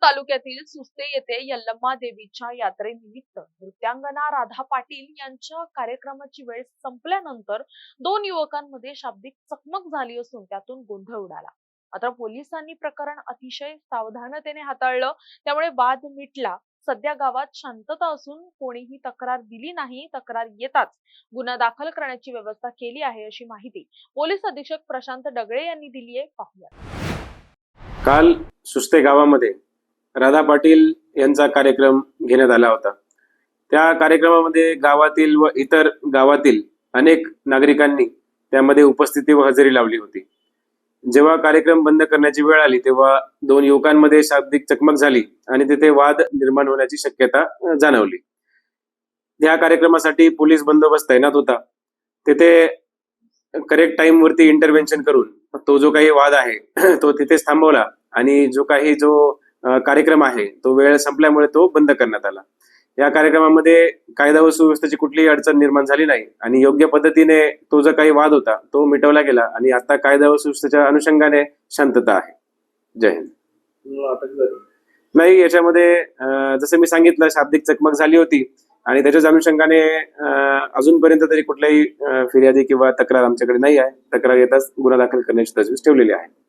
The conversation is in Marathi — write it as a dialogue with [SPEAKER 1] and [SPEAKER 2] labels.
[SPEAKER 1] तालुक्यातील सुस्ते येथे यल्लम्मा देवीच्या यात्रेनिमित्त नृत्यांगना राधा पाटील यांच्या कार्यक्रमाची वेळ संपल्यानंतर दोन युवकांमध्ये शाब्दिक चकमक झाली असून त्यातून गोंधळ उडाला. मात्र पोलिसांनी प्रकरण अतिशय सावधानतेने हाताळलं, त्यामुळे वाद मिटला. सध्या गावात शांतता असून कोणीही तक्रार दिली नाही. तक्रार येताच गुन्हा दाखल करण्याची व्यवस्था केली आहे, अशी माहिती पोलीस अधीक्षक प्रशांत डगळे यांनी दिली आहे. पाहूया.
[SPEAKER 2] काल सुस्ते गावामध्ये राधा पाटील यांचा कार्यक्रम घेण्यात आला होता. त्या कार्यक्रमामध्ये गावातील व इतर गावातील अनेक नागरिकांनी त्यामध्ये उपस्थिती व हजेरी लावली होती. जेव्हा कार्यक्रम बंद करण्याची वेळ आली तेव्हा दोन युवकांमध्ये शाब्दिक चकमक झाली आणि तिथे वाद निर्माण होण्याची शक्यता जाणवली. या कार्यक्रमासाठी पोलीस बंदोबस्त तैनात होता. तिथे करेक्ट टाइम वरती इंटरव्हेन्शन करून तो जो काही वाद आहे तो तिथेच थांबवला आणि जो कार्यक्रम आहे तो वेळ संपल्यामुळे तो बंद करण्यात आला. या कार्यक्रमामध्ये कायदा व सुव्यवस्थेची कुठलीही अडचण निर्माण झाली नाही आणि योग्य पद्धतीने तो जो काही वाद होता तो मिटवला गेला आणि आता कायदा व सुव्यवस्थेच्या अनुषंगाने शांतता आहे. जय हिंद. नाही, याच्यामध्ये जसं मी सांगितलं, शाब्दिक चकमक झाली होती आणि त्याच्याच अनुषंगाने अजूनपर्यंत तरी कुठल्याही फिर्यादी किंवा तक्रार आमच्याकडे नाही आहे. तक्रार येताच गुन्हा दाखल करण्याची तजवीज ठेवलेली आहे.